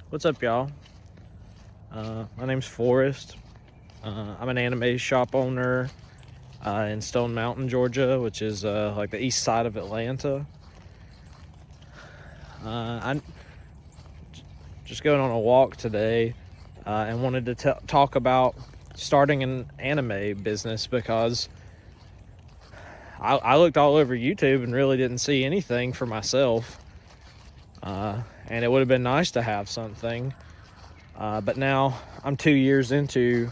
What's up, y'all? My name's Forrest. I'm an anime shop owner in Stone Mountain, Georgia, which is like the east side of Atlanta. I'm just going on a walk today and wanted to talk about starting an anime business because I looked all over YouTube and really didn't see anything for myself. And it would have been nice to have something. But now I'm 2 years into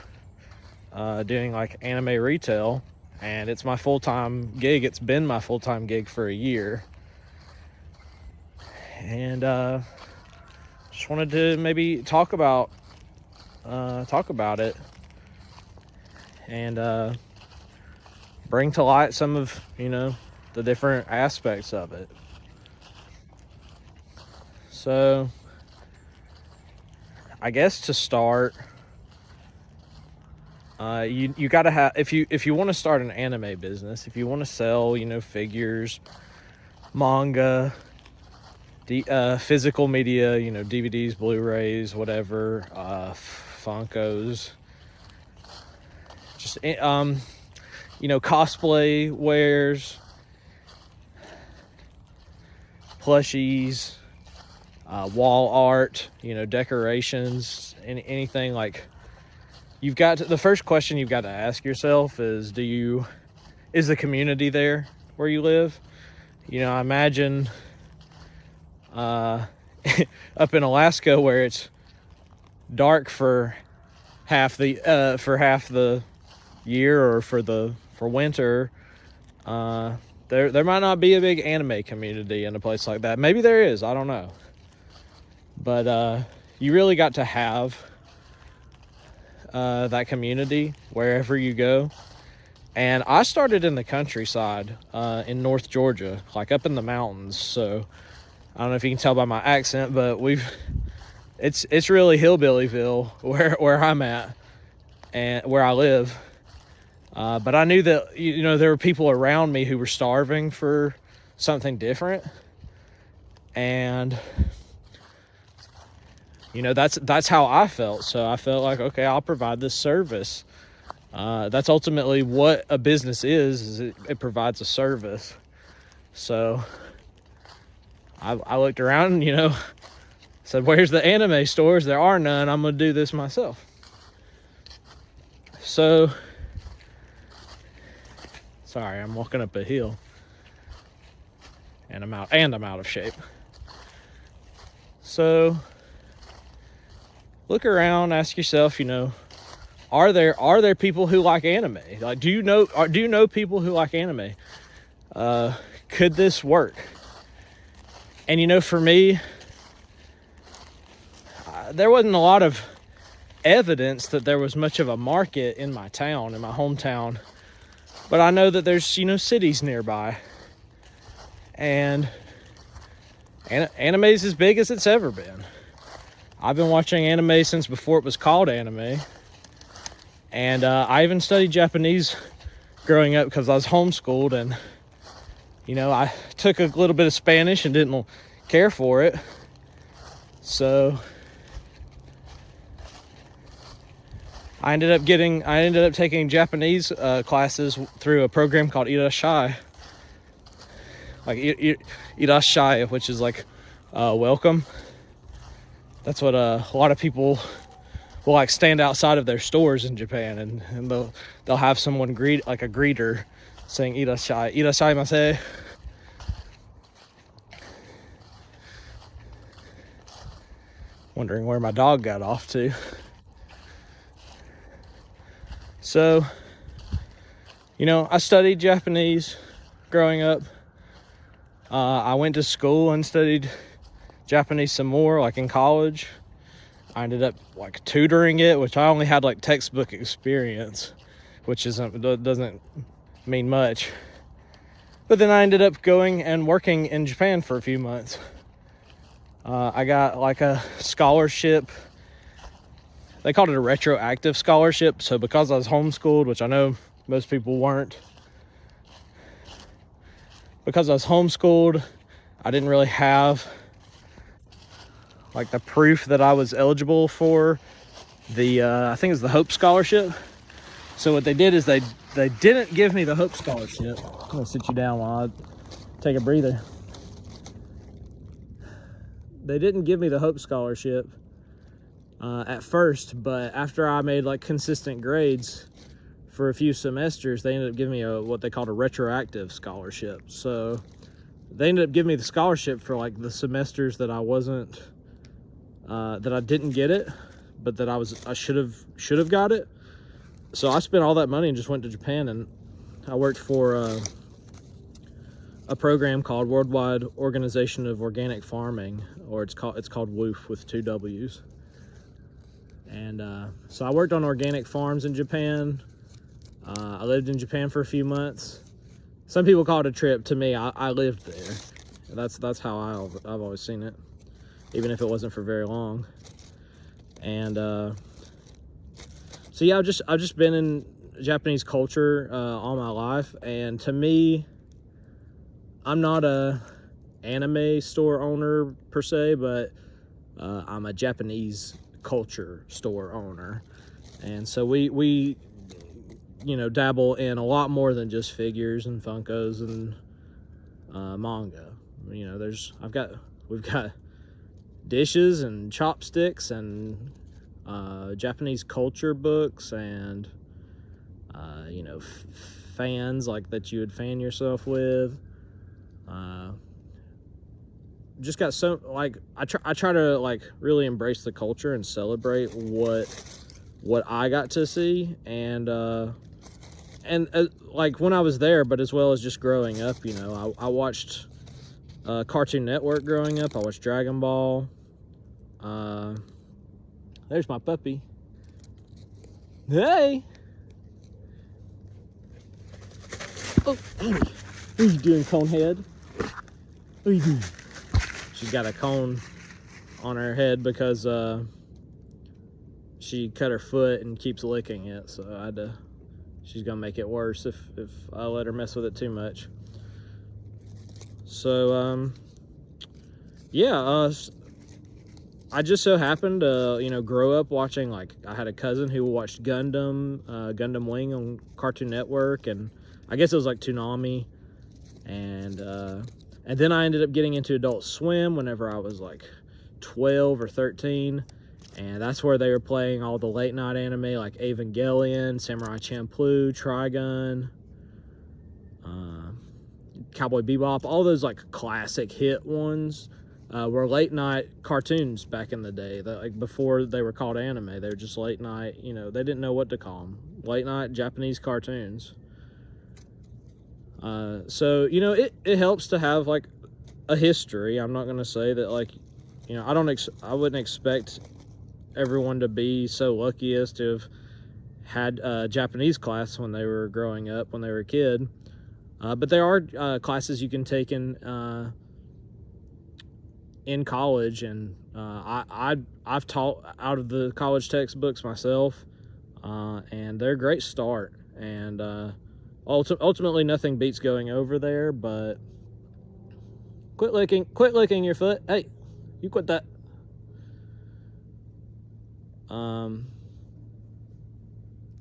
doing like anime retail, and it's my full-time gig. It's been my full-time gig for a year. And just wanted to maybe talk about it and bring to light some of, the different aspects of it. So I guess to start, you gotta have, if you want to start an anime business, if you want to sell, figures, manga, physical media, DVDs, Blu-rays, whatever, Funkos, just cosplay wares, plushies, wall art, decorations, anything like. The first question you've got to ask yourself is is the community there where you live? I imagine up in Alaska where it's dark for half the year, or for winter, there might not be a big anime community in a place like that. Maybe there is, I don't know. But you really got to have that community wherever you go. And I started in the countryside in North Georgia, like up in the mountains. So I don't know if you can tell by my accent, but it's really hillbillyville where I'm at and where I live. But I knew that there were people around me who were starving for something different, and that's how I felt. So I felt like, okay, I'll provide this service. That's ultimately what a business is it provides a service. So I looked around and, said, where's the anime stores? There are none. I'm going to do this myself. So, sorry, I'm walking up a hill and I'm out of shape. So look around, ask yourself, are there people who like anime? Like, do you know people who like anime? Could this work? And for me, there wasn't a lot of evidence that there was much of a market in my hometown. But I know that there's, cities nearby. And anime's as big as it's ever been. I've been watching anime since before it was called anime. And I even studied Japanese growing up because I was homeschooled. And, I took a little bit of Spanish and didn't care for it. So I ended up taking Japanese classes through a program called irasshai. Like irasshai, which is like welcome. That's what a lot of people will like stand outside of their stores in Japan, and they'll have someone a greeter saying irasshai masai. Wondering where my dog got off to. So, I studied Japanese growing up. I went to school and studied Japanese some more, like in college. I ended up like tutoring it, which I only had like textbook experience, which doesn't mean much. But then I ended up going and working in Japan for a few months. I got like a scholarship. They called it a retroactive scholarship. So because I was homeschooled, which I know most people weren't, because I was homeschooled, I didn't really have like the proof that I was eligible for the I think it was the Hope Scholarship. So what they did is they didn't give me the Hope Scholarship. I'm gonna sit you down while I take a breather. They didn't give me the Hope Scholarship at first, but after I made like consistent grades for a few semesters, they ended up giving me what they called a retroactive scholarship. So they ended up giving me the scholarship for like the semesters that I wasn't that I didn't get it, but that I should have got it. So I spent all that money and just went to Japan, and I worked for a program called Worldwide Organization of Organic Farming, or it's called WOOF with 2 W's. And so I worked on organic farms in Japan. I lived in Japan for a few months. Some people call it a trip. To me, I lived there. That's how I've always seen it, even if it wasn't for very long. And so yeah, I've just been in Japanese culture all my life, and to me, I'm not a anime store owner per se, but I'm a Japanese culture store owner, and so we dabble in a lot more than just figures and Funkos and manga. We've got dishes and chopsticks and Japanese culture books and fans like that you would fan yourself with. Just got so like I try to like really embrace the culture and celebrate what I got to see, and like when I was there, but as well as just growing up, I watched Cartoon Network growing up. I watched Dragon Ball. There's my puppy. Hey. Oh, Annie. What are you doing, Conehead? What are you doing? She's got a cone on her head because she cut her foot and keeps licking it. So she's gonna make it worse if I let her mess with it too much. So yeah, I just so happened to grow up watching, like, I had a cousin who watched Gundam Wing on Cartoon Network, and I guess it was like Toonami, and then I ended up getting into Adult Swim whenever I was like 12 or 13, and that's where they were playing all the late night anime like Evangelion, Samurai Champloo, Trigun, Cowboy Bebop. All those like classic hit ones were late night cartoons back in the day. Like before they were called anime, they were just late night. They didn't know what to call them. Late night Japanese cartoons. So it helps to have like a history. I'm not gonna say that, like, I wouldn't expect everyone to be so lucky as to have had Japanese class when they were growing up, when they were a kid. But there are classes you can take in college, and I've taught out of the college textbooks myself, and they're a great start. And ultimately, nothing beats going over there. But quit licking your foot. Hey, you quit that.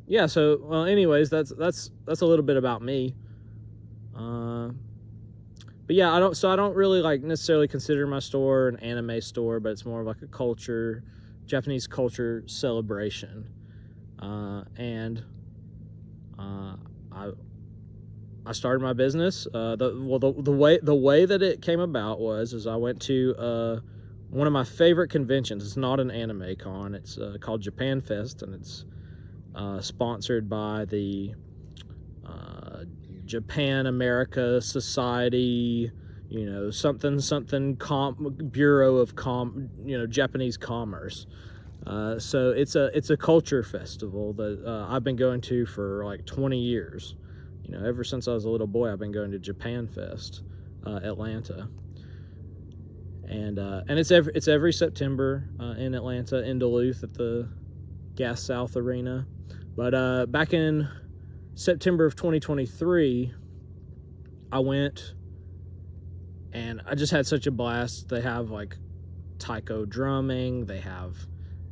Yeah. So, well, anyways, that's a little bit about me. But yeah, I don't really like necessarily consider my store an anime store, but it's more of like a Japanese culture celebration. And I started my business. The way that it came about was I went to one of my favorite conventions. It's not an anime con. It's called Japan Fest, and it's sponsored by the Japan America Society, something Bureau of Japanese Commerce. So it's a culture festival that I've been going to for like 20 years. Ever since I was a little boy, I've been going to Japan Fest, Atlanta, and it's every September in Atlanta, in Duluth at the Gas South Arena. But back in September of 2023, I went, and I just had such a blast. They have like taiko drumming, they have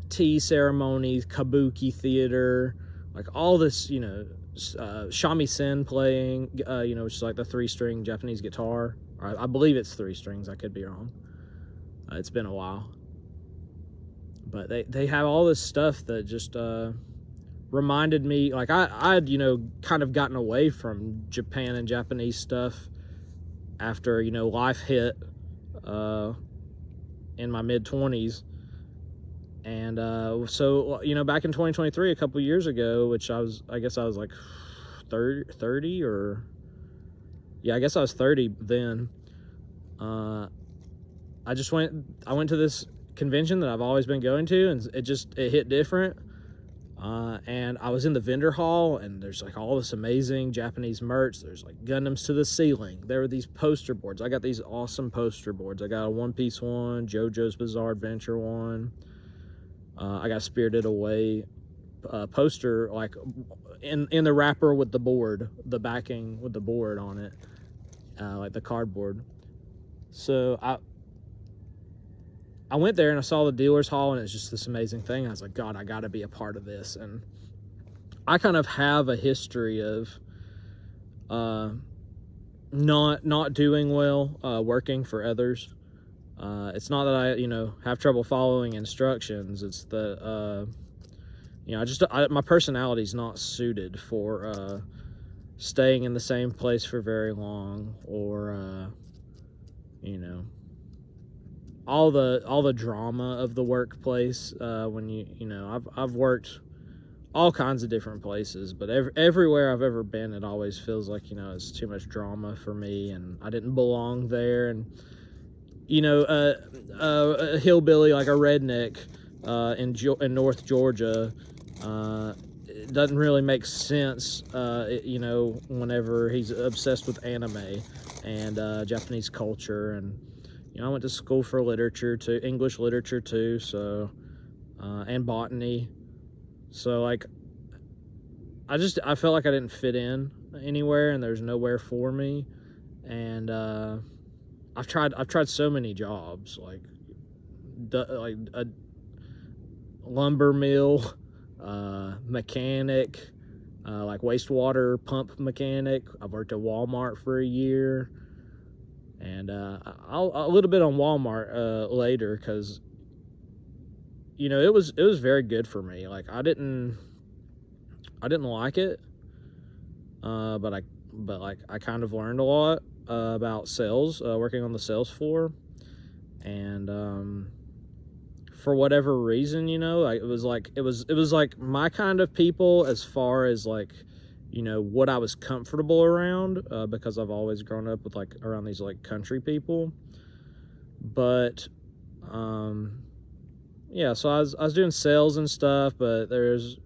tea ceremonies, kabuki theater, like all this, shamisen playing, which is like the 3-string Japanese guitar. I believe it's 3 strings. I could be wrong. It's been a while. But they have all this stuff that just reminded me, like I'd kind of gotten away from Japan and Japanese stuff after life hit in my mid-20s. And so back in 2023, a couple years ago, which I guess I was like 30 or I guess I was 30 then. I went to this convention that I've always been going to, and it hit different. And I was in the vendor hall, and there's like all this amazing Japanese merch. There's like Gundams to the ceiling. There were these poster boards. I got these awesome poster boards. I got a One Piece one, JoJo's Bizarre Adventure one. I got Spirited Away poster, like in the wrapper with the board, the backing with the board on it, like the cardboard. So I went there and I saw the dealer's hall, and it's just this amazing thing. I was like, God, I got to be a part of this. And I kind of have a history of not doing well working for others. It's not that I have trouble following instructions. It's that my personality's not suited for staying in the same place for very long, or all the drama of the workplace. When I've worked all kinds of different places, but everywhere I've ever been, it always feels like it's too much drama for me, and I didn't belong there. And a hillbilly, like a redneck in North Georgia, it doesn't really make sense, whenever he's obsessed with anime and Japanese culture. And I went to school for English literature too, so and botany. So like I felt like I didn't fit in anywhere, and there's nowhere for me. And I've tried so many jobs, like a lumber mill, mechanic, like wastewater pump mechanic. I've worked at Walmart for a year, and I'll a little bit on Walmart later, because it was very good for me. Like I didn't like it, but I kind of learned a lot about sales, working on the sales floor. And for whatever reason, it was like my kind of people, as far as like what I was comfortable around, because I've always grown up with like around these like country people. But so I was doing sales and stuff, but there's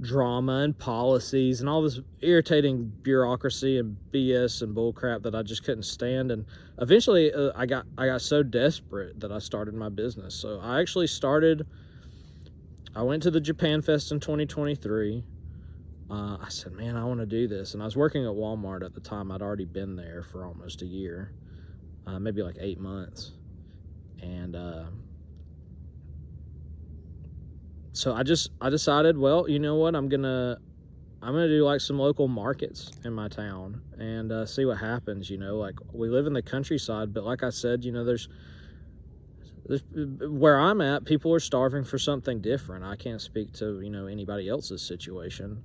drama and policies and all this irritating bureaucracy and BS and bullcrap that I just couldn't stand. And eventually I got so desperate that I started my business. So I went to the Japan Fest in 2023. I said, man, I want to do this. And I was working at Walmart at the time. I'd already been there for almost a year, maybe like 8 months. And so I decided, well, you know what, I'm gonna do like some local markets in my town and see what happens. Like we live in the countryside, but like I said, there's where I'm at, people are starving for something different. I can't speak to anybody else's situation,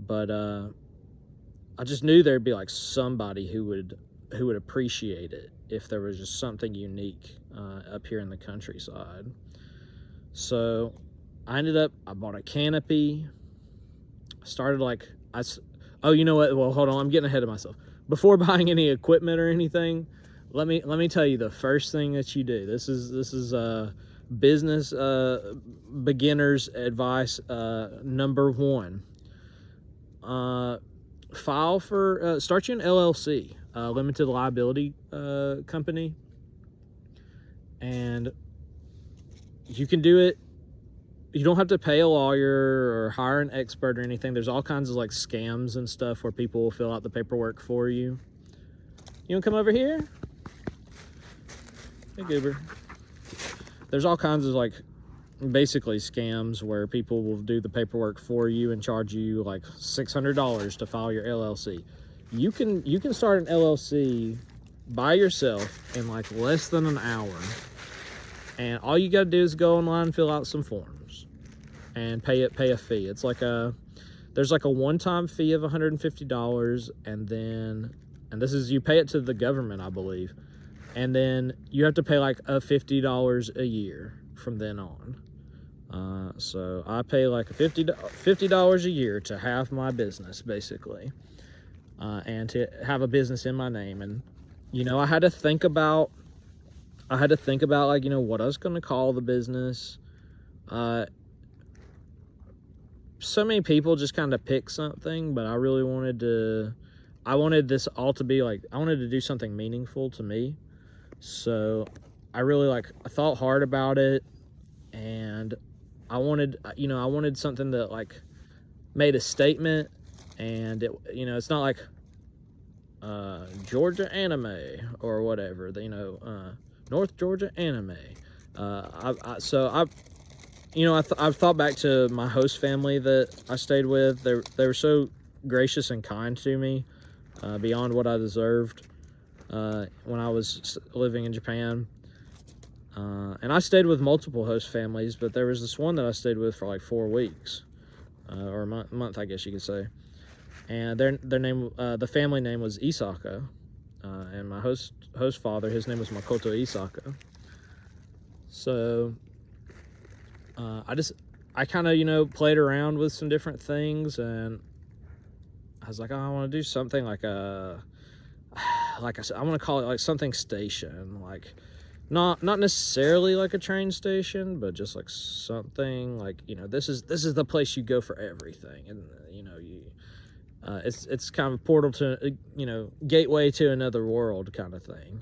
but I just knew there'd be like somebody who would appreciate it if there was just something unique up here in the countryside. So I bought a canopy. You know what? Well, hold on. I'm getting ahead of myself. Before buying any equipment or anything, let me tell you the first thing that you do. This is business beginner's advice number 1. File for start you an LLC, limited liability company, and you can do it. You don't have to pay a lawyer or hire an expert or anything. There's all kinds of like scams and stuff where people will fill out the paperwork for you. You want to come over here? Hey, Goober. there's all kinds of like basically scams where people will do the paperwork for you and charge you like $600 to file your LLC. You can start an LLC by yourself in like less than an hour, and all you got to do is go online and fill out some forms and pay a fee. It's like there's like a one-time fee of $150, and this is, you pay it to the government, I believe, and then you have to pay like $50 a year from then on. So I pay like $50 a year to have my business, basically, and to have a business in my name. And I had to think about like, what I was going to call the business. So many people just kind of pick something, but I really wanted this all to be like, I wanted to do something meaningful to me. So I really I thought hard about it, and I wanted something that like made a statement, and it's not like Georgia anime or whatever, North Georgia anime. I've thought back to my host family that I stayed with. They were so gracious and kind to me, beyond what I deserved, when I was living in Japan. And I stayed with multiple host families, but there was this one that I stayed with for like 4 weeks, or a month, I guess you could say. And their name, the family name was Iisaka, and my host father, his name was Makoto Iisaka. So I kind of played around with some different things, and I was like, oh, I want to do something like I want to call it like something station, like not necessarily like a train station, but just like something like, this is the place you go for everything, and it's kind of a portal to, gateway to another world kind of thing.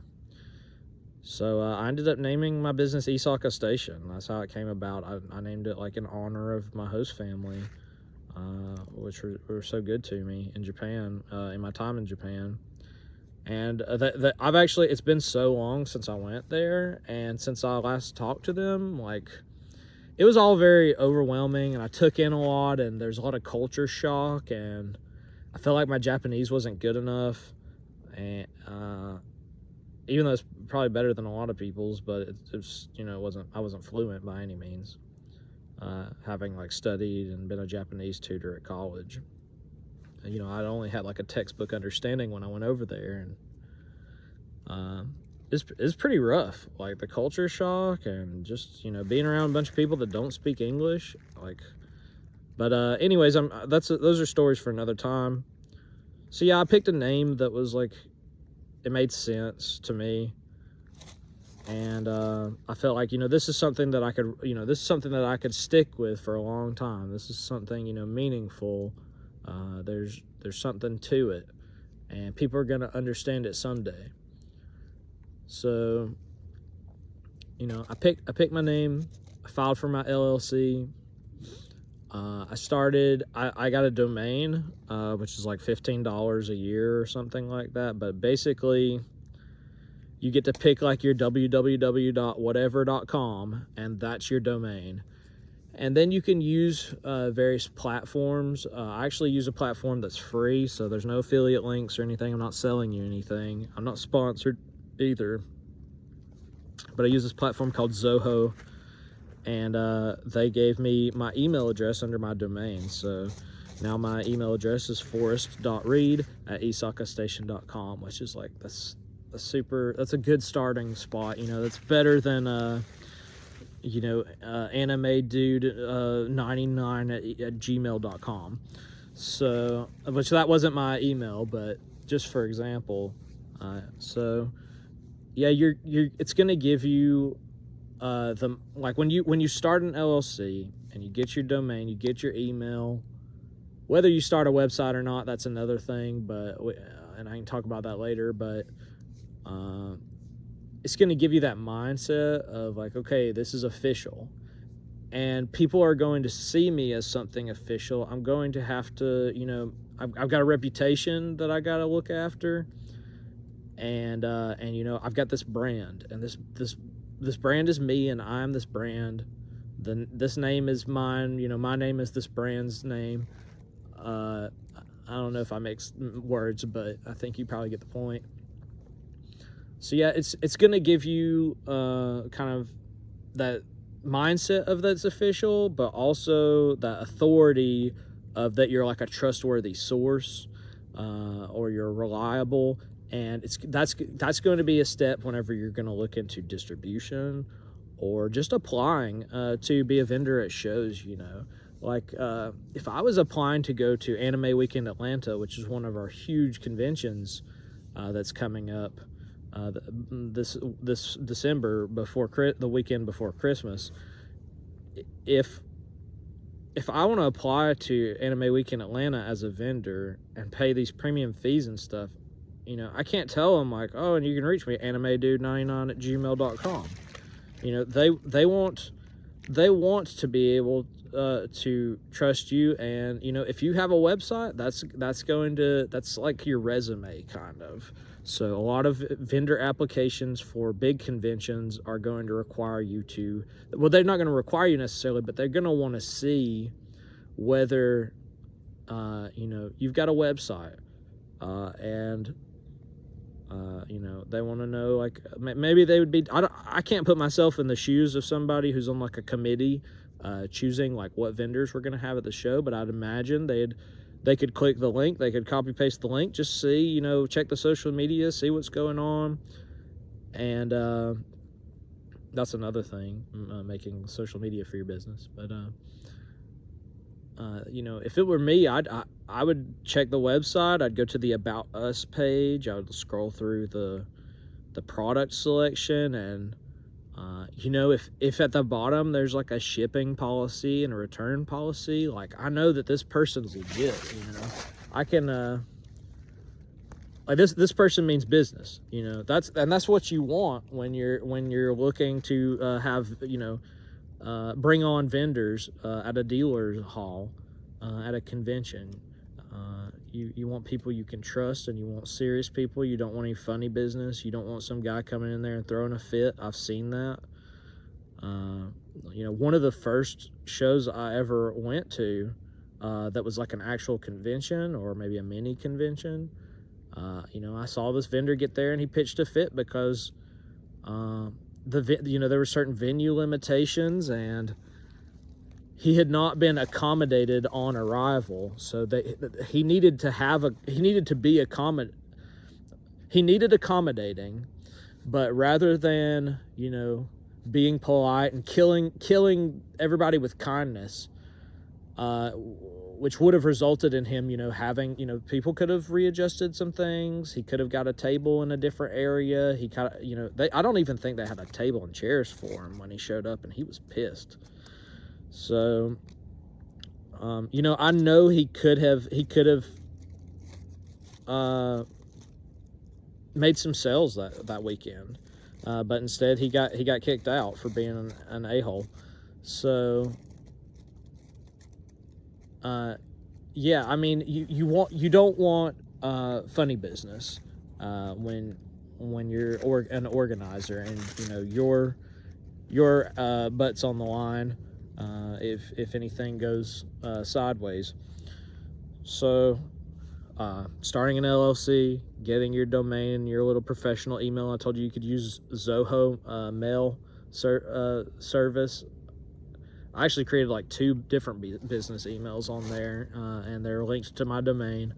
So I ended up naming my business Iisaka Station. That's how it came about. I named it like in honor of my host family, which were so good to me in Japan, in my time in Japan. And it's been so long since I went there, and since I last talked to them, like, it was all very overwhelming, and I took in a lot, and there's a lot of culture shock, and I felt like my Japanese wasn't good enough, and even though it's probably better than a lot of people's, but it's I wasn't fluent by any means, having like studied and been a Japanese tutor at college. I only had like a textbook understanding when I went over there, and it's pretty rough, like the culture shock, and just being around a bunch of people that don't speak English, like. But anyways, those are stories for another time. So yeah, I picked a name that was like, it made sense to me, and I felt like this is something that I could stick with for a long time. This is something meaningful. There's something to it, and people are gonna understand it someday. So I picked my name, I filed for my LLC. I got a domain, which is like $15 a year or something like that. But basically, you get to pick like your www.whatever.com, and that's your domain. And then you can use various platforms. I actually use a platform that's free, so there's no affiliate links or anything. I'm not selling you anything. I'm not sponsored either. But I use this platform called Zoho, and they gave me my email address under my domain. So now my email address is forrest.reed@iisakastation.com, which is like, that's a good starting spot. That's better than anime dude 99 at gmail.com. So, which that wasn't my email, but just for example. So yeah, it's gonna give you when you start an LLC and you get your domain, you get your email. Whether you start a website or not, that's another thing, but and I can talk about that later. But it's going to give you that mindset of like, okay, this is official, and people are going to see me as something official. I'm going to have to, I've got a reputation that I got to look after, and I've got this brand, and this this brand is me, and I'm this brand. Then this name is mine. You know, my name is this brand's name. I don't know if I mix words, but I think you probably get the point. So yeah, it's gonna give you kind of that mindset of that's official, but also that authority of that you're like a trustworthy source, or you're reliable. And that's going to be a step whenever you're going to look into distribution or just applying to be a vendor at shows. You know, like if I was applying to go to Anime Weekend Atlanta, which is one of our huge conventions that's coming up this December, before the weekend before Christmas, if I want to apply to Anime Weekend Atlanta as a vendor and pay these premium fees and stuff, you know, I can't tell them like, oh, and you can reach me at animedude99@gmail.com. You know, they want to be able to trust you. And you know, if you have a website, that's like your resume kind of. So a lot of vendor applications for big conventions are going to require you to, well, they're not going to require you necessarily, but they're going to want to see whether you know, you've got a website, and you know, they want to know, like, maybe they would be, I can't put myself in the shoes of somebody who's on like a committee choosing like what vendors we're going to have at the show, but I'd imagine they could click the link, they could copy paste the link, just see, you know, check the social media, see what's going on. And that's another thing, making social media for your business. But you know, if it were me, I would check the website. I'd go to the About Us page. I would scroll through the product selection, and you know, if at the bottom there's like a shipping policy and a return policy, like, I know that this person's legit. You know, I can like this person means business. You know, that's what you want when you're looking to have, you know, bring on vendors at a dealer's hall, at a convention. You want people you can trust, and you want serious people. You don't want any funny business. You don't want some guy coming in there and throwing a fit. I've seen that. You know, one of the first shows I ever went to that was like an actual convention, or maybe a mini convention, you know, I saw this vendor get there and he pitched a fit because you know, there were certain venue limitations, and he had not been accommodated on arrival. So he needed accommodating, but rather than, you know, being polite and killing everybody with kindness, which would have resulted in him, you know, having, you know, people could have readjusted some things. He could have got a table in a different area. He kind of, you know, I don't even think they had a table and chairs for him when he showed up, and he was pissed. So, you know, I know he could have made some sales that weekend, but instead he got kicked out for being an a-hole. So, yeah, I mean, you don't want funny business when you're an organizer, and you know your butt's on the line if anything goes sideways. So starting an LLC, getting your domain, your little professional email. I told you could use Zoho mail service. I actually created like 2 different business emails on there, and they're linked to my domain.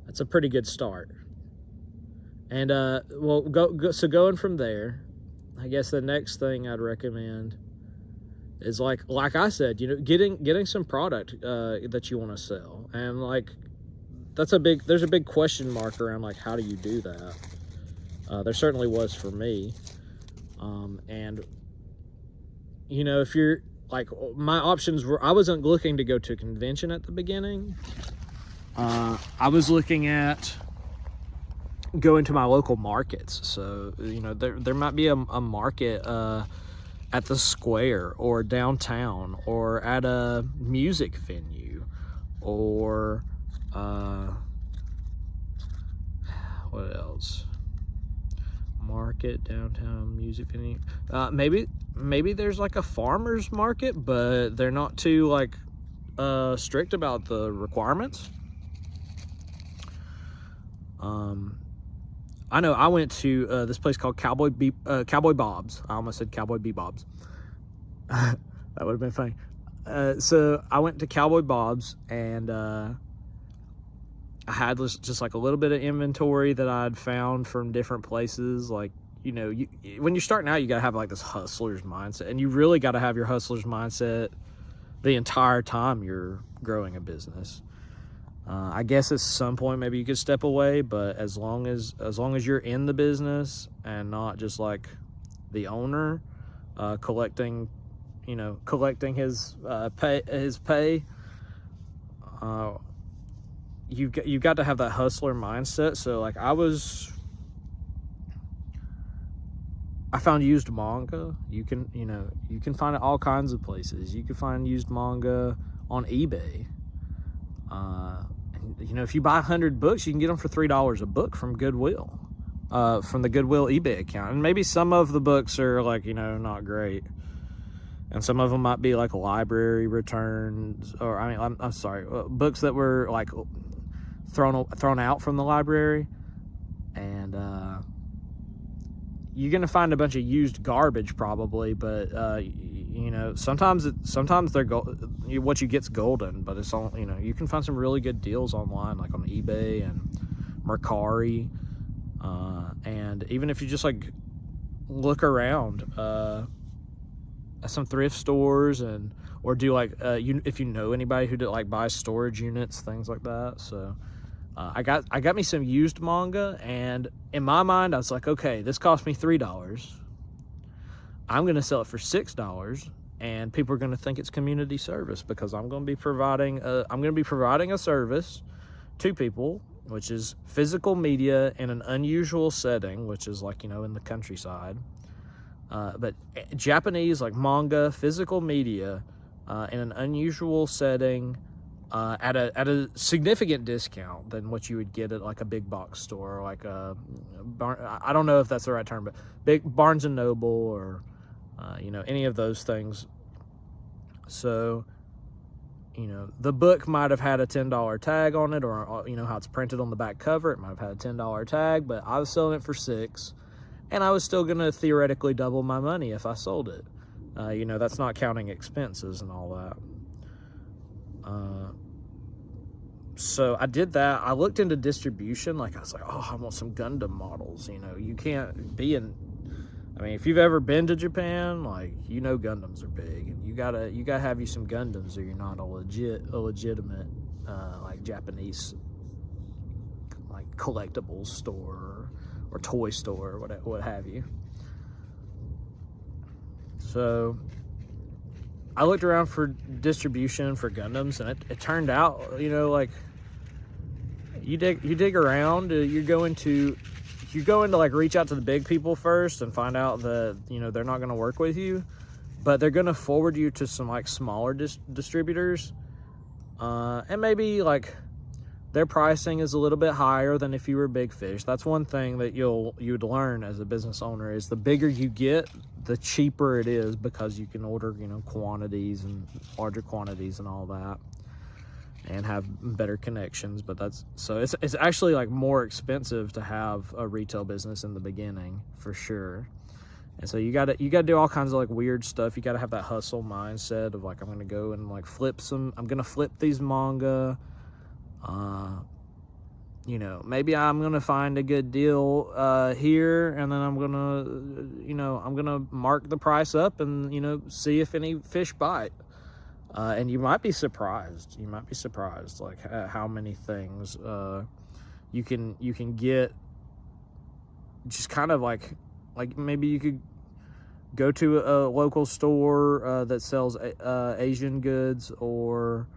That's a pretty good start. And well, so going from there, I guess the next thing I'd recommend is like I said, you know, getting some product that you want to sell, and like there's a big question mark around like, how do you do that? There certainly was for me. And you know, if you're like, my options were, I wasn't looking to go to a convention at the beginning. I was looking at going to my local markets. So, you know, there might be a market at the square or downtown or at a music venue, or What else? Market, downtown, music venue. Maybe there's like a farmer's market, but they're not too like strict about the requirements. I know I went to this place called Cowboy Bob's. I almost said Cowboy Bebop's. That would have been funny. So I went to Cowboy Bob's, and I had just like a little bit of inventory that I'd found from different places. Like, you know, when you're starting out, you gotta have like this hustler's mindset, and you really gotta have your hustler's mindset the entire time you're growing a business. I guess at some point maybe you could step away, but as long as you're in the business and not just like the owner, collecting his pay, you've got to have that hustler mindset. So like I found used manga. You can find it all kinds of places. You can find used manga on eBay. And, if you buy 100 books, you can get them for $3 a book from Goodwill, from the Goodwill eBay account. And maybe some of the books are like, not great. And some of them might be like library returns, or I'm sorry, books that were like thrown out from the library. And you're gonna find a bunch of used garbage probably, but sometimes they're what you get's golden. But it's all, you can find some really good deals online, like on eBay and Mercari, and even if you just like look around at some thrift stores, or do like if you know anybody who like buys storage units, things like that. So I got me some used manga, and in my mind I was like, okay, this cost me $3. I'm gonna sell it for $6, and people are gonna think it's community service, because I'm gonna be providing a service to people, which is physical media in an unusual setting, which is like, in the countryside. But Japanese, like manga, physical media, in an unusual setting, at a significant discount than what you would get at like a big box store, like I don't know if that's the right term, but big Barnes and Noble, or any of those things. So the book might have had a $10 tag on it, or how it's printed on the back cover, it might have had a $10 tag, but I was selling it for $6, and I was still gonna theoretically double my money if I sold it. That's not counting expenses and all that. So I did that. I looked into distribution. Like, I was like, I want some Gundam models. You can't be if you've ever been to Japan, like, Gundams are big, and you gotta have you some Gundams, or you're not a legitimate like Japanese like collectibles store or toy store, or what have you. So I looked around for distribution for Gundams, and it turned out, like, you dig around, you're going to like reach out to the big people first and find out that, they're not going to work with you, but they're going to forward you to some like smaller distributors, and maybe like their pricing is a little bit higher than if you were Big Fish. That's one thing that you'd learn as a business owner, is the bigger you get, the cheaper it is, because you can order, quantities and larger quantities and all that, and have better connections. But it's actually like more expensive to have a retail business in the beginning, for sure. And so you gotta do all kinds of like weird stuff. You gotta have that hustle mindset of like, I'm gonna go and like I'm gonna flip these manga. Maybe I'm gonna find a good deal here, and then I'm gonna mark the price up and see if any fish bite. And you might be surprised. Like how many things you can get. Just kind of like maybe you could go to a local store that sells Asian goods, or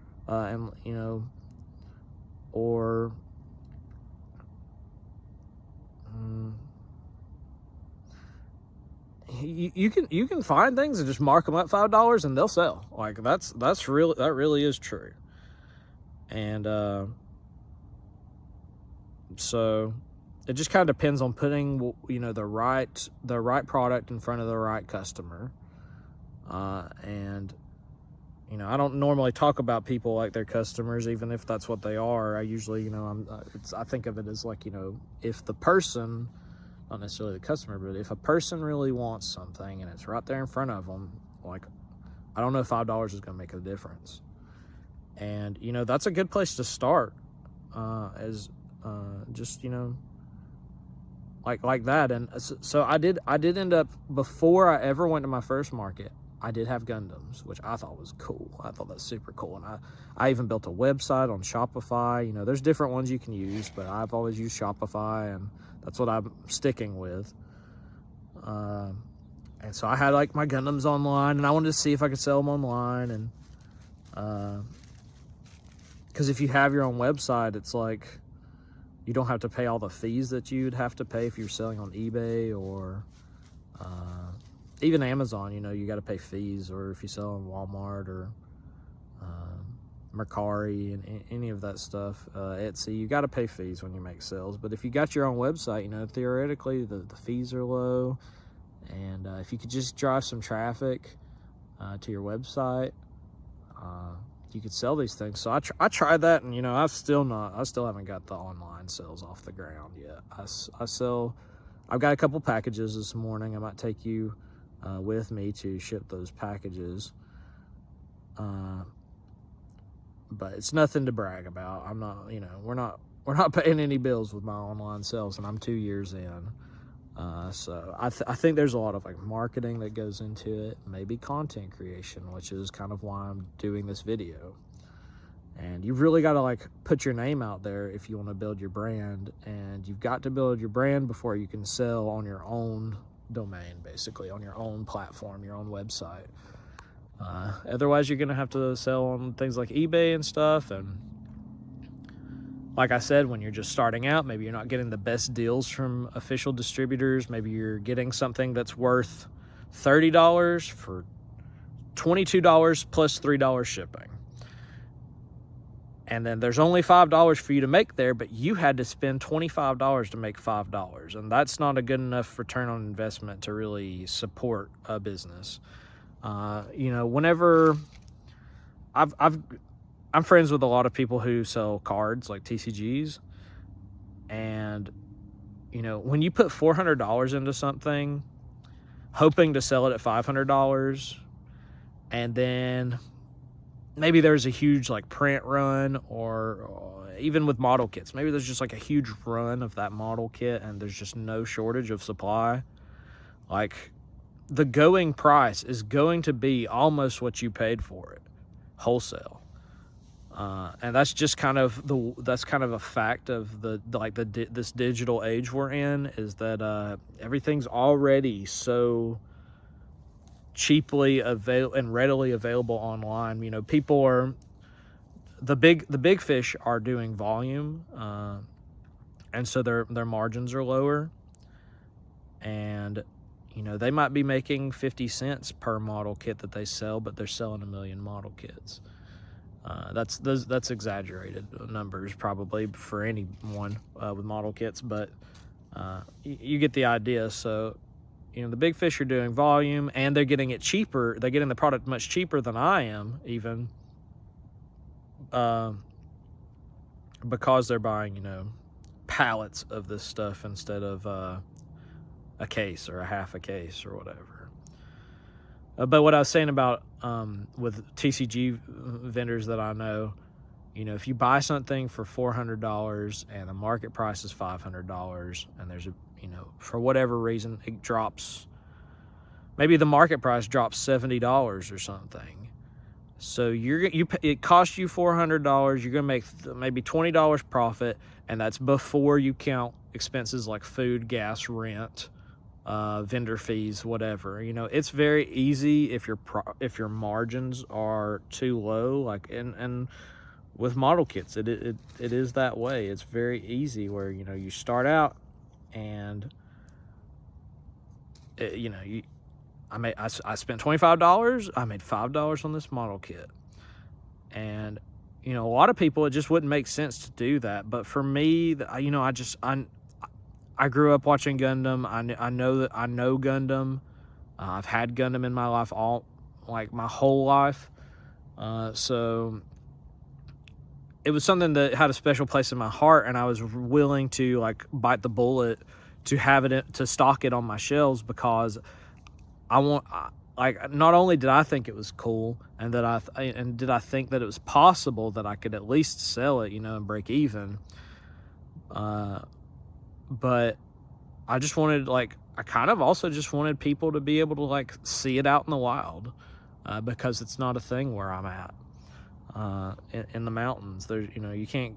you can find things and just mark them up $5 and they'll sell. Like that really is true. And so it just kind of depends on putting, you know, the right product in front of the right customer. And you know, I don't normally talk about people like their customers, even if that's what they are. I usually, you know, I think of it as like, you know, if the person, not necessarily the customer, but if a person really wants something and it's right there in front of them, like, I don't know if $5 is going to make a difference. And, you know, that's a good place to start, just, you know, like that. And so I did end up, before I ever went to my first market, I did have Gundams, which I thought was cool. I thought that's super cool. And I even built a website on Shopify. You know, there's different ones you can use, but I've always used Shopify, and that's what I'm sticking with. And so I had like my Gundams online, and I wanted to see if I could sell them online. And because if you have your own website, it's like you don't have to pay all the fees that you'd have to pay if you're selling on eBay or even Amazon. You know, you got to pay fees, or if you sell on Walmart or Mercari and any of that stuff, Etsy, you got to pay fees when you make sales. But if you got your own website, you know, theoretically the fees are low, and if you could just drive some traffic to your website, you could sell these things. So I tried that, and you know, I still haven't got the online sales off the ground yet. I've got a couple packages this morning. I might take you with me to ship those packages, but it's nothing to brag about. I'm not, you know, we're not paying any bills with my online sales, and I'm 2 years in. So I think there's a lot of like marketing that goes into it, maybe content creation, which is kind of why I'm doing this video. And you've really got to like put your name out there if you want to build your brand, and you've got to build your brand before you can sell on your own domain, basically on your own platform, your own website. Otherwise you're going to have to sell on things like eBay and stuff. And like I said, when you're just starting out, maybe you're not getting the best deals from official distributors. Maybe you're getting something that's worth $30 for $22 plus $3 shipping. And then there's only $5 for you to make there, but you had to spend $25 to make $5. And that's not a good enough return on investment to really support a business. You know, whenever I'm friends with a lot of people who sell cards like TCGs, and you know, when you put $400 into something hoping to sell it at $500, and then maybe there's a huge like print run, or even with model kits, maybe there's just like a huge run of that model kit and there's just no shortage of supply, like the going price is going to be almost what you paid for it wholesale. And that's just kind of a fact of this digital age we're in, is that everything's already so cheaply and readily available online. You know, people are the big fish are doing volume, and so their margins are lower, and you know, they might be making 50 cents per model kit that they sell, but they're selling 1 million model kits. That's exaggerated numbers probably for anyone with model kits, but you get the idea. So, you know, the big fish are doing volume, and they're getting it cheaper. They're getting the product much cheaper than I am, even because they're buying, you know, pallets of this stuff instead of a case or a half a case or whatever. But what I was saying about with TCG vendors that I know, you know, if you buy something for $400 and the market price is $500, and there's you know, for whatever reason it drops, maybe the market price drops $70 or something, so it costs you $400, you're gonna make maybe $20 profit, and that's before you count expenses like food, gas, rent, vendor fees, whatever. You know, it's very easy if your margins are too low, like and with model kits it is that way. It's very easy where, you know, you start out and you know, I spent $25, I made $5 on this model kit. And you know, a lot of people, it just wouldn't make sense to do that, but for me, you know, I grew up watching Gundam. I know Gundam. I've had Gundam in my life my whole life. So it was something that had a special place in my heart, and I was willing to like bite the bullet to have it to stock it on my shelves, because not only did I think it was cool, and did I think that it was possible that I could at least sell it, and break even. But I just wanted, I kind of also just wanted people to be able to see it out in the wild, because it's not a thing where I'm at. In the mountains, there's you can't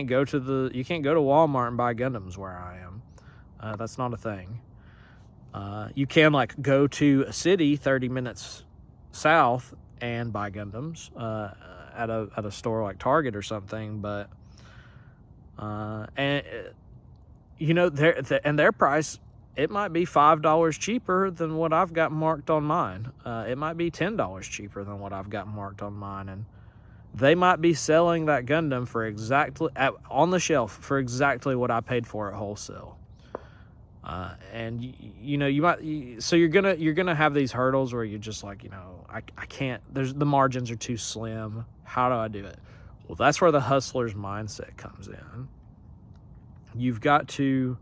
go to Walmart and buy Gundams where I am. That's not a thing. You can go to a city 30 minutes south and buy Gundams at a store like Target or something, but their price, it might be $5 cheaper than what I've got marked on mine. It might be $10 cheaper than what I've got marked on mine, and they might be selling that Gundam for on the shelf for exactly what I paid for at wholesale. And you're gonna have these hurdles where you're just I can't. The margins are too slim. How do I do it? Well, that's where the hustler's mindset comes in. You've got to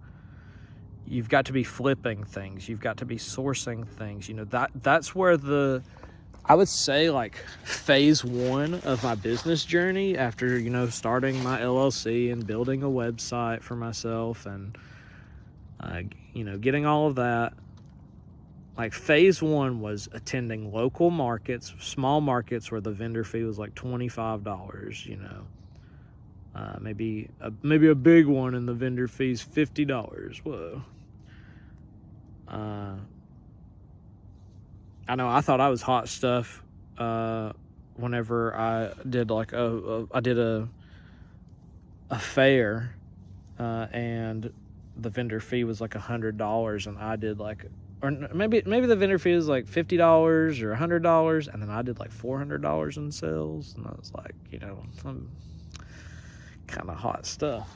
be flipping things. You've got to be sourcing things. That's where I would say phase one of my business journey, after starting my LLC and building a website for myself and getting all of that. Phase one was attending local markets, small markets where the vendor fee was $25. Maybe a big one and the vendor fee's $50. Whoa. I know I thought I was hot stuff whenever I did a fair, and the vendor fee was $100, and I did or maybe the vendor fee was $50 or $100, and then I did $400 in sales, and I was some kind of hot stuff.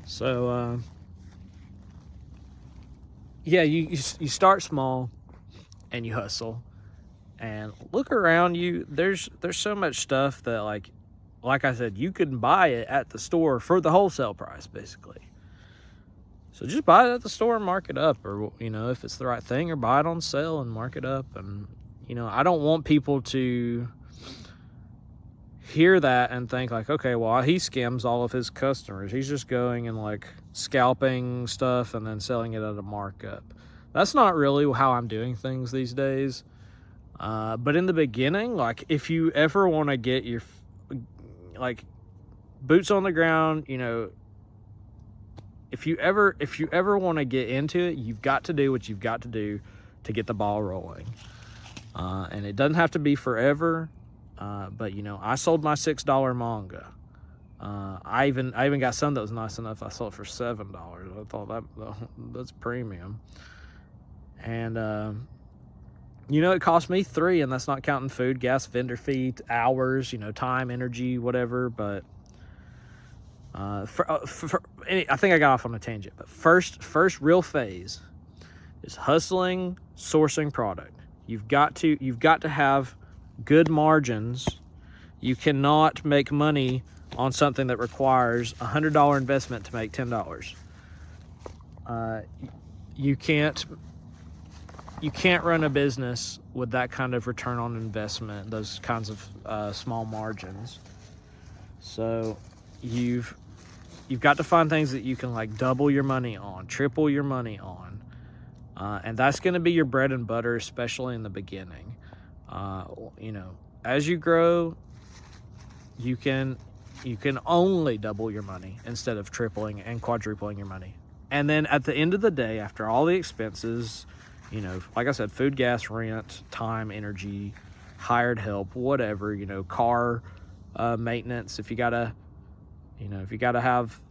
So you start small and you hustle, and look around you. There's so much stuff that like I said, you can buy it at the store for the wholesale price, basically. So just buy it at the store and mark it up, or if it's the right thing, or buy it on sale and mark it up. And I don't want people to hear that and think okay, well, he skims all of his customers. He's just going and scalping stuff and then selling it at a markup. That's not really how I'm doing things these days. But in the beginning, if you ever want to get your boots on the ground, if you ever want to get into it, you've got to do what you've got to do to get the ball rolling. And it doesn't have to be forever. But I sold my $6 manga. I even got some that was nice enough. I sold it for $7. I thought that's premium. And it cost me $3, and that's not counting food, gas, vendor fee, hours, time, energy, whatever. But I think I got off on a tangent. But first real phase is hustling, sourcing product. You've got to have good margins. You cannot make money on something that requires a $100 investment to make $10. You can't run a business with that kind of return on investment, those kinds of small margins. So you've got to find things that you can double your money on, triple your money on, and that's going to be your bread and butter, especially in the beginning. As you grow, you can only double your money instead of tripling and quadrupling your money. And then at the end of the day, after all the expenses, like I said, food, gas, rent, time, energy, hired help, whatever, car maintenance, if you gotta have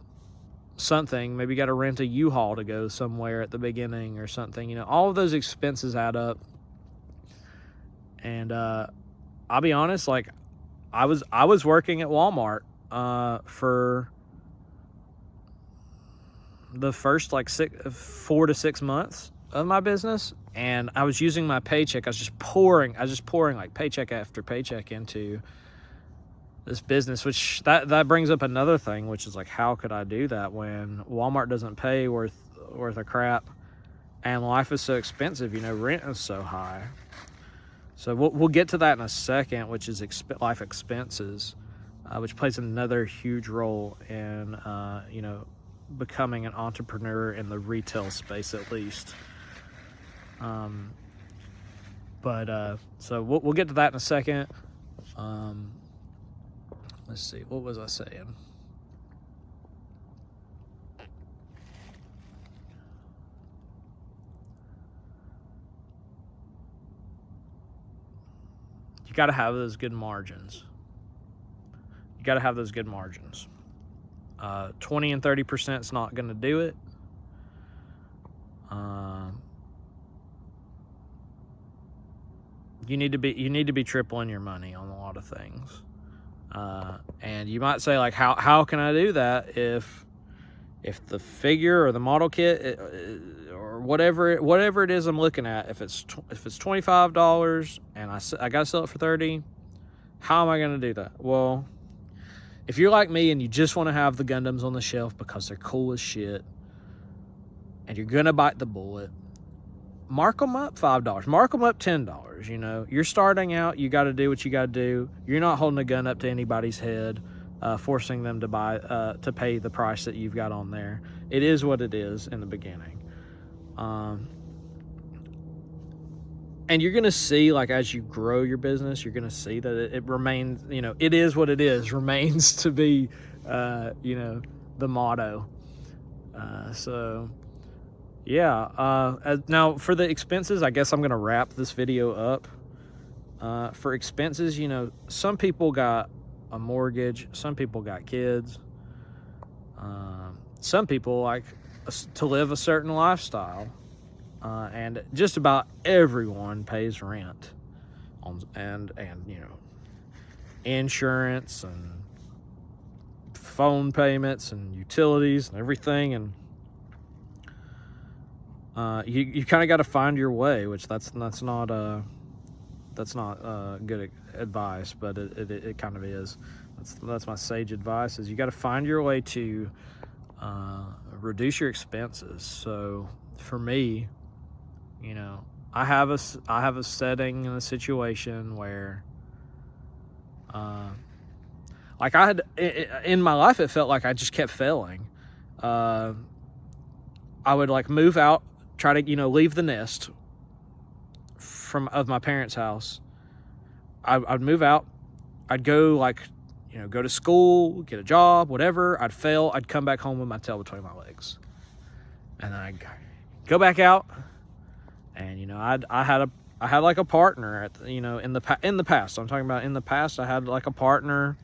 something, maybe you gotta rent a U-Haul to go somewhere at the beginning or something, all of those expenses add up. And I'll be honest, I was working at Walmart for the first like 4 to 6 months of my business, and I was using my paycheck. I was just pouring like paycheck after paycheck into this business, which that brings up another thing, which is like, how could I do that when Walmart doesn't pay worth a crap, and life is so expensive? Rent is so high. So we'll get to that in a second, which is life expenses, which plays another huge role in becoming an entrepreneur in the retail space, at least. So we'll get to that in a second. Let's see, what was I saying? You got to have those good margins. 20 and 30% is not going to do it. You need to be tripling your money on a lot of things. And you might say, like, how can I do that if the figure or the model kit or whatever it is I'm looking at, if it's $25 and I got to sell it for $30, how am I going to do that? Well, if you're like me and you just want to have the Gundams on the shelf because they're cool as shit and you're going to bite the bullet, mark them up $5, mark them up $10. You're starting out, you got to do what you got to do. You're not holding a gun up to anybody's head, forcing them to pay the price that you've got on there. It is what it is in the beginning. And you're going to see, like, as you grow your business, you're going to see that it remains, it is what it is, remains to be, the motto. Now for the expenses, I guess I'm going to wrap this video up. For expenses, some people got a mortgage, some people got kids, some people like to live a certain lifestyle, and just about everyone pays rent and insurance and phone payments and utilities and everything, and you kind of got to find your way, which that's not good advice, but it kind of is. That's my sage advice, is you got to find your way to reduce your expenses. So for me, I have a setting in a situation where like I had in my life, it felt like I just kept failing. I would like move out, try to leave the nest of my parents' house. I'd move out, I'd go go to school, get a job, whatever. I'd fail, I'd come back home with my tail between my legs, and then I'd go back out, and I had like a partner in the past. I'm talking about in the past. I had like a partner,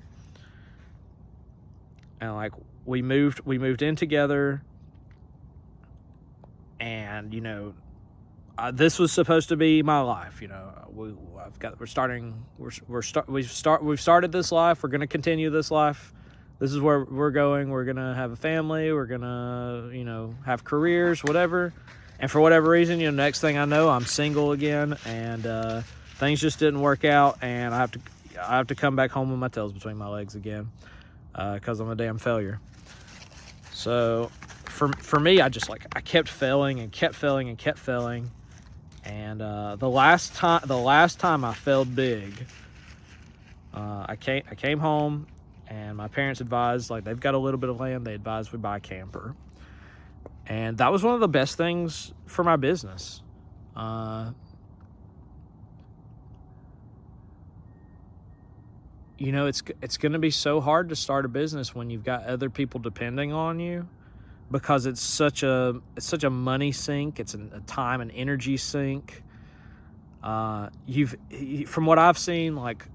and like we moved in together, and this was supposed to be my life. We've started this life. We're going to continue this life. This is where we're going. We're going to have a family. We're going to, have careers, whatever. And for whatever reason, next thing I know, I'm single again, and things just didn't work out, and I have to come back home with my tails between my legs again, because I'm a damn failure. So for me, I kept failing and kept failing and kept failing. And the last time I failed big, I came home, and my parents advised, like, they've got a little bit of land. They advised we buy a camper, and that was one of the best things for my business. It's going to be so hard to start a business when you've got other people depending on you, because it's such a money sink. It's a time and energy sink. From what I've seen, like,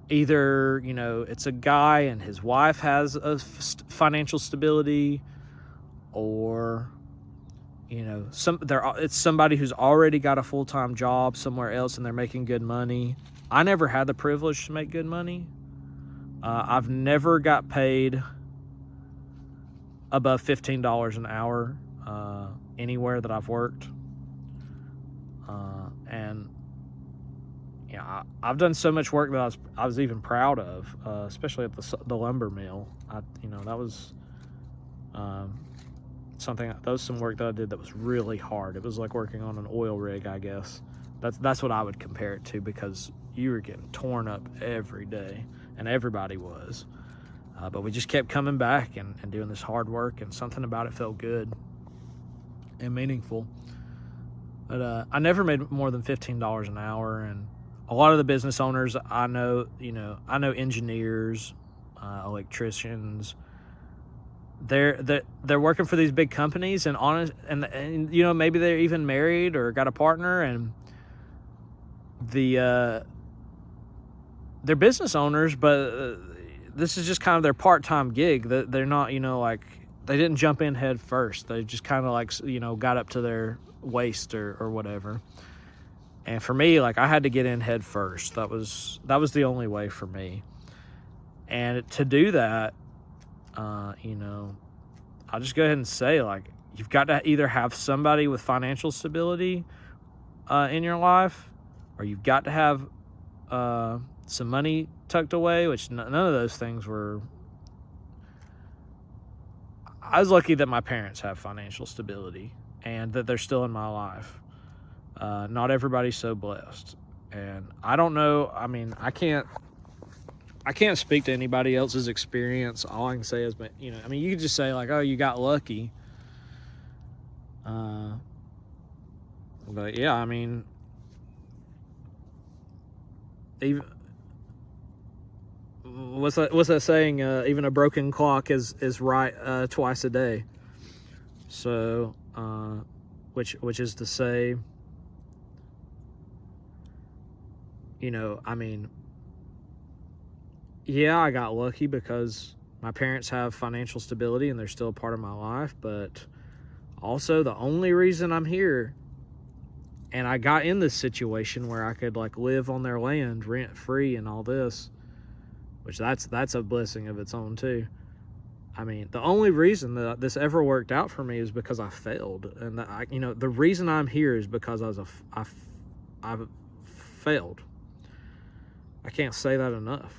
either it's a guy and his wife has a financial stability, or it's somebody who's already got a full-time job somewhere else and they're making good money. I never had the privilege to make good money. I've never got paid above $15 an hour anywhere that I've worked. And I've done so much work that I was even proud of, especially at the lumber mill. That was some work that I did that was really hard. It was like working on an oil rig, I guess. That's what I would compare it to, because you were getting torn up every day, and everybody was. But we just kept coming back and doing this hard work, and something about it felt good and meaningful. But I never made more than $15 an hour, and a lot of the business owners I know, engineers, electricians, they're working for these big companies, and maybe they're even married or got a partner, and they're business owners, but this is just kind of their part-time gig. That they're not, they didn't jump in head first. They just kind of got up to their waist or whatever. And for me, I had to get in head first. That was the only way for me. And to do that, I'll just go ahead and say, you've got to either have somebody with financial stability in your life, or you've got to have some money tucked away, which none of those things were. I was lucky that my parents have financial stability and that they're still in my life. Not everybody's so blessed. And I don't know, I can't speak to anybody else's experience. All I can say is, you could just say oh, you got lucky. But yeah, even what's that saying? Even a broken clock is right twice a day. So, which is to say, yeah, I got lucky because my parents have financial stability and they're still a part of my life, but also the only reason I'm here, and I got in this situation where I could live on their land rent free and all this, which that's a blessing of its own too. The only reason that this ever worked out for me is because I failed, and the reason I'm here is because I've failed. I can't say that enough.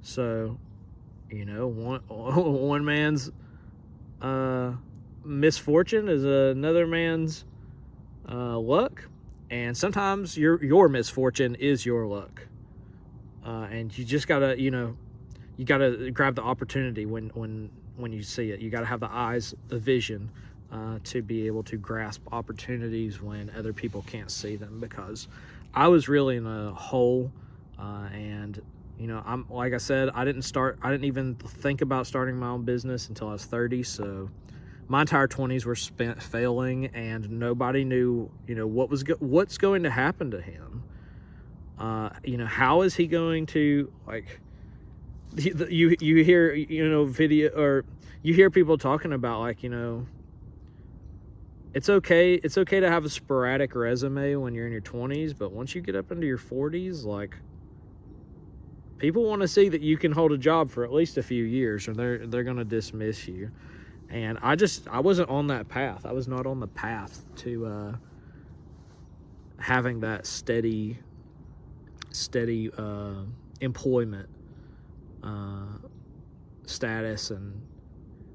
So, one man's misfortune is another man's luck, and sometimes your misfortune is your luck. And you just gotta, you gotta grab the opportunity when you see it. You gotta have the eyes, the vision, to be able to grasp opportunities when other people can't see them. Because I was really in a hole, and I'm like I said, I didn't even think about starting my own business until I was 30. So my entire 20s were spent failing, and nobody knew, what's going to happen to him. How is he going to, you hear, video, or you hear people talking about, it's okay to have a sporadic resume when you're in your 20s, but once you get up into your 40s, people want to see that you can hold a job for at least a few years, or they're going to dismiss you. And I wasn't on that path. I was not on the path to having that steady employment status. And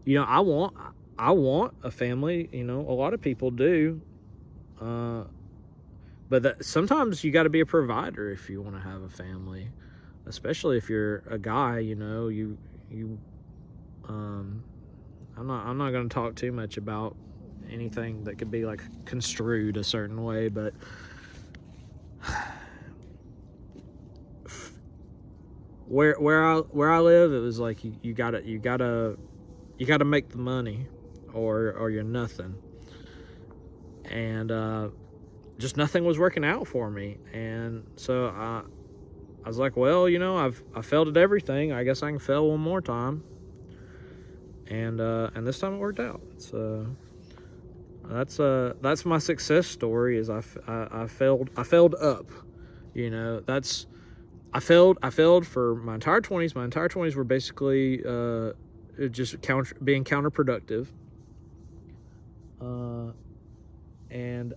I want a family. A lot of people do, but sometimes you got to be a provider if you want to have a family, especially if you're a guy. I'm not going to talk too much about anything that could be construed a certain way, but where I live, it was you gotta make the money, or you're nothing. And just nothing was working out for me. And so I was like, well, I failed at everything. I guess I can fail one more time. And this time it worked out. So that's my success story. Is I failed up. I failed for my entire 20s. My entire 20s were basically just being counterproductive. And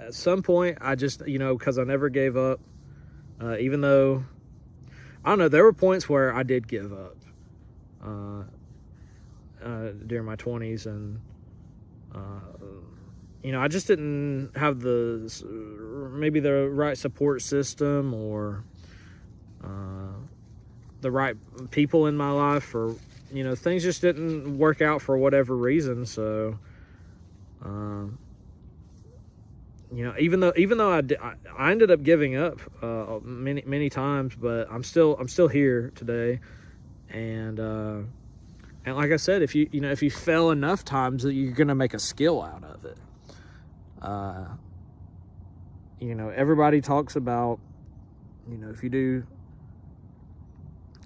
at some point, I just, because I never gave up, even though, I don't know, there were points where I did give up during my 20s, and I just didn't have maybe the right support system, or the right people in my life, or things just didn't work out for whatever reason. So even though I ended up giving up many times, but I'm still here today. And like I said, if you fail enough times, that you're gonna make a skill out of it. Everybody talks about,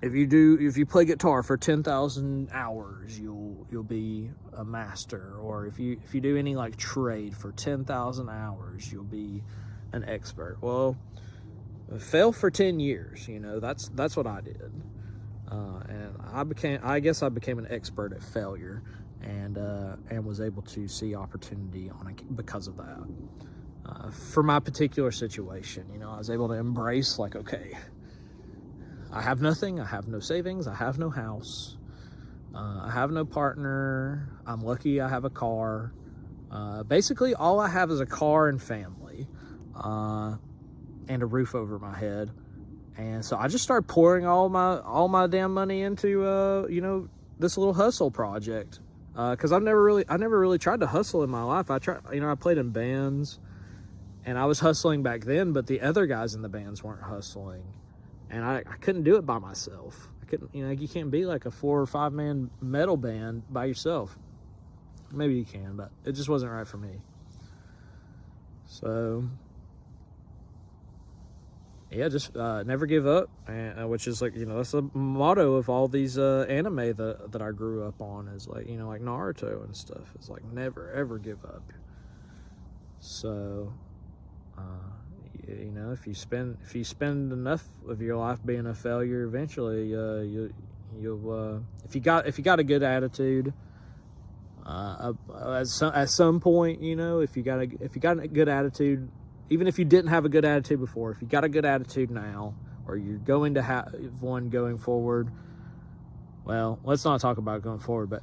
if you play guitar for 10,000 hours, you'll be a master. Or if you do any like trade for 10,000 hours, you'll be an expert. Well, fail for 10 years, that's what I did. And I guess I became an expert at failure, and was able to see opportunity because of that. For my particular situation, I was able to embrace, like, okay, I have nothing. I have no savings. I have no house. I have no partner. I'm lucky I have a car. Basically, all I have is a car and family, and a roof over my head. And so I just started pouring all my damn money into this little hustle project. Because I never really tried to hustle in my life. I played in bands, and I was hustling back then, but the other guys in the bands weren't hustling. And I couldn't do it by myself. I couldn't, you can't be like a 4 or 5 man metal band by yourself. Maybe you can, but it just wasn't right for me. So, yeah, just never give up, which is like, that's the motto of all these anime that I grew up on, is like, like Naruto and stuff. It's like, never, ever give up. So, if you spend enough of your life being a failure, eventually you'll if you got a good attitude, at some point, if you got a good attitude, even if you didn't have a good attitude before, if you got a good attitude now, or you're going to have one going forward, well, let's not talk about going forward, but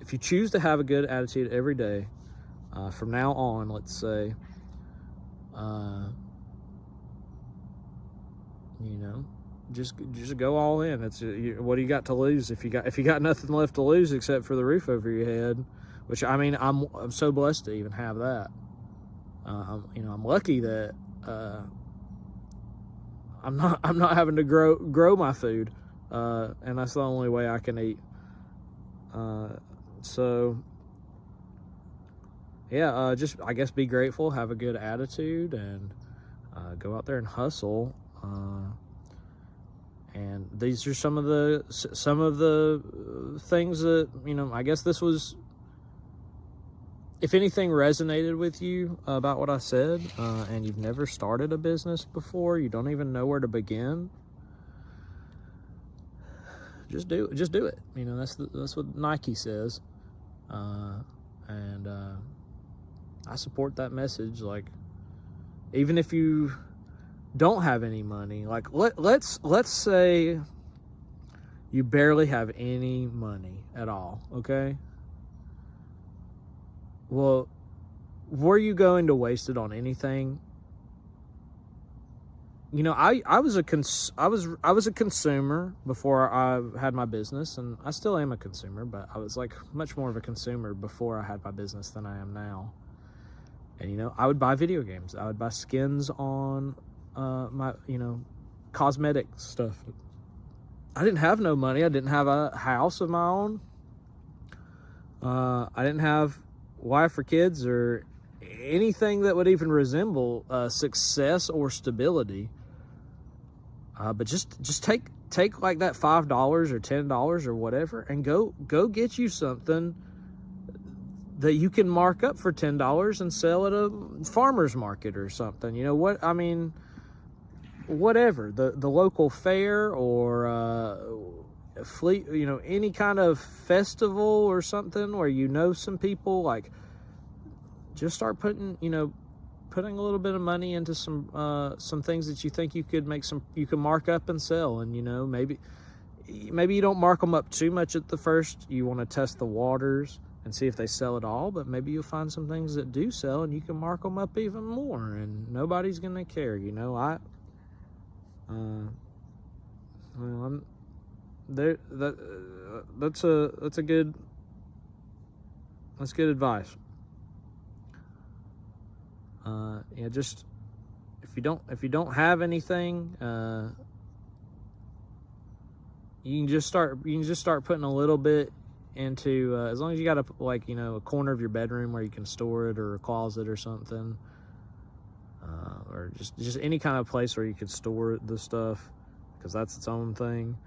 if you choose to have a good attitude every day, from now on, let's say, just go all in. What do you got to lose if you got nothing left to lose except for the roof over your head? Which, I'm so blessed to even have that. I'm lucky that I'm not having to grow my food, and that's the only way I can eat. So yeah, just, I guess, be grateful, have a good attitude, and go out there and hustle. And these are some of the things that, I guess this was, if anything resonated with you about what I said, and you've never started a business before, you don't even know where to begin, just do it. That's what Nike says. And I support that message. Like, even if you don't have any money, like, let's say you barely have any money at all, okay? Well, were you going to waste it on anything? I was a consumer before I had my business, and I still am a consumer, but I was like much more of a consumer before I had my business than I am now. And I would buy video games. I would buy skins on my cosmetic stuff. I didn't have no money. I didn't have a house of my own. I didn't have wife or kids or anything that would even resemble success or stability. But just take like that $5 or $10 or whatever, and go get you something that you can mark up for $10 and sell at a farmer's market or something. whatever, the local fair, or fleet, you know, any kind of festival or something where you know some people, like, just start putting a little bit of money into some things that you think you can mark up and sell. And, you know, maybe you don't mark them up too much at the first. You want to test the waters and see if they sell at all, but maybe you'll find some things that do sell and you can mark them up even more, and nobody's gonna care. You know, well, I'm there. That's good advice. Yeah, just if you don't have anything, you can just start putting a little bit into, as long as you got a corner of your bedroom where you can store it, or a closet or something, or just any kind of place where you could store the stuff, because that's its own thing.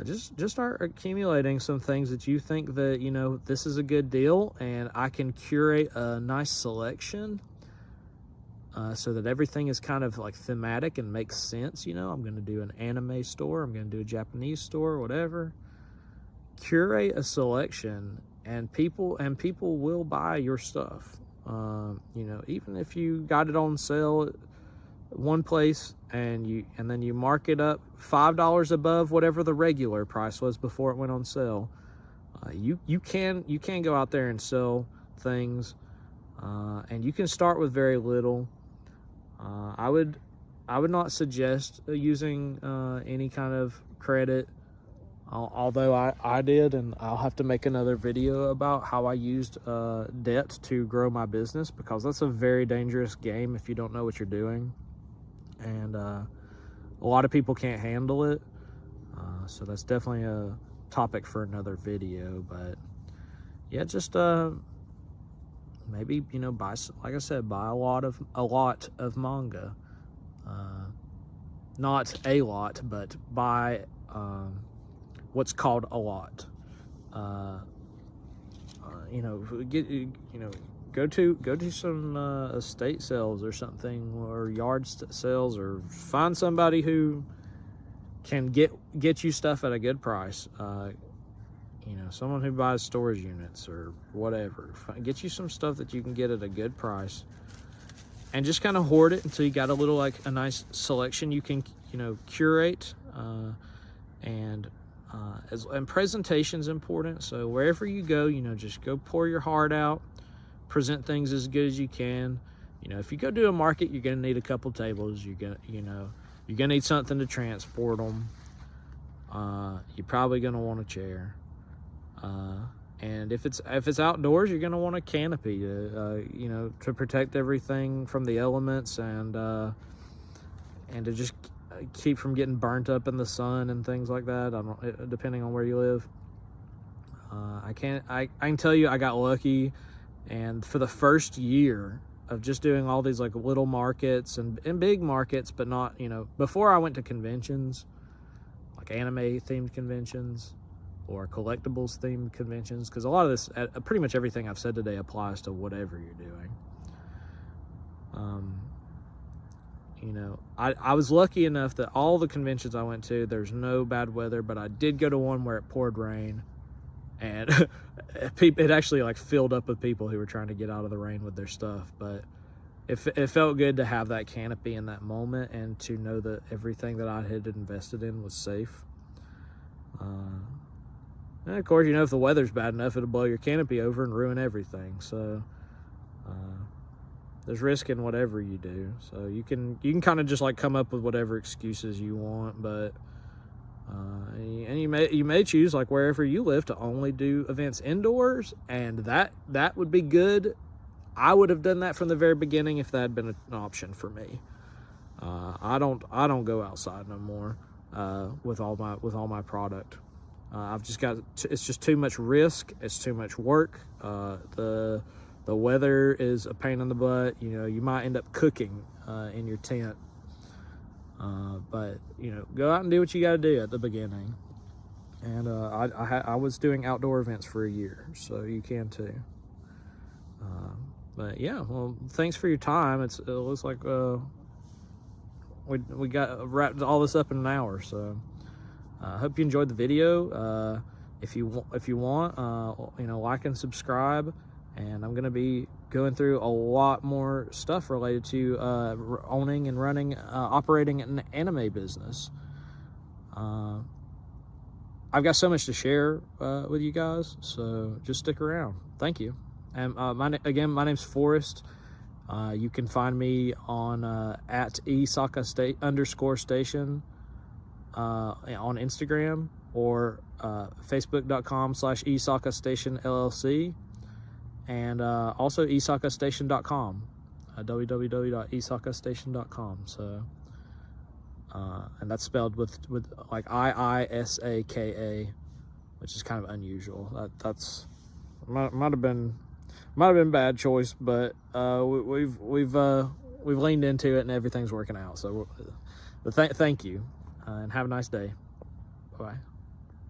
Just start accumulating some things that you think that, you know, this is a good deal and I can curate a nice selection, so that everything is kind of like thematic and makes sense. You know, I'm going to do an anime store, I'm going to do a Japanese store, whatever. Curate a selection, and people will buy your stuff. You know, even if you got it on sale at one place and then you mark it up $5 above whatever the regular price was before it went on sale, you can go out there and sell things, and you can start with very little. I would not suggest using any kind of credit, although I did, and I'll have to make another video about how I used debt to grow my business, because that's a very dangerous game if you don't know what you're doing, and a lot of people can't handle it. So that's definitely a topic for another video. But yeah, just maybe, you know, buy, like I said, buy a lot of manga. Not a lot, but buy what's called a lot. You know, go to some estate sales or something, or yard sales, or find somebody who can get you stuff at a good price. You know, someone who buys storage units or whatever. Get you some stuff that you can get at a good price, and just kind of hoard it until you got a nice selection you can, you know, curate. And presentation's important. So wherever you go, you know, just go pour your heart out, present things as good as you can. You know, if you go to a market, you're gonna need a couple tables. You're gonna need something to transport them. You're probably gonna want a chair. And if it's outdoors, you're gonna want a canopy, you know, to protect everything from the elements, and to just keep from getting burnt up in the sun and things like that. Depending on where you live. I can tell you, I got lucky, and for the first year of just doing all these like little markets and big markets, but not, you know, before I went to conventions, like anime themed conventions or collectibles themed conventions, because a lot of this, pretty much everything I've said today applies to whatever you're doing. You know, I was lucky enough that all the conventions I went to, there's no bad weather, but I did go to one where it poured rain, and it actually like filled up with people who were trying to get out of the rain with their stuff. But it felt good to have that canopy in that moment, and to know that everything that I had invested in was safe. And of course, you know, if the weather's bad enough, it'll blow your canopy over and ruin everything. So there's risk in whatever you do. So you can kind of just like come up with whatever excuses you want, but and you may choose, like wherever you live, to only do events indoors, and that would be good. I would have done that from the very beginning if that had been an option for me. I don't go outside no more with all my product. I've just got, it's just too much risk. It's too much work. The weather is a pain in the butt. You know, you might end up cooking in your tent. But you know, go out and do what you got to do at the beginning. And I was doing outdoor events for a year, so you can too. But yeah, well, thanks for your time. It looks like we got wrapped all this up in an hour. So I hope you enjoyed the video. If you want, like and subscribe. And I'm gonna be going through a lot more stuff related to owning and running, operating an anime business. I've got so much to share with you guys, so just stick around. Thank you. And my name's Forrest. You can find me on at iisaka _station on Instagram, or facebook.com/iisaka station LLC, and also iisakastation.com, www.iisakastation.com. So and that's spelled with like IISAKA, which is kind of unusual. That's might have been bad choice, but we've leaned into it and everything's working out. So thank you, and have a nice day. Bye.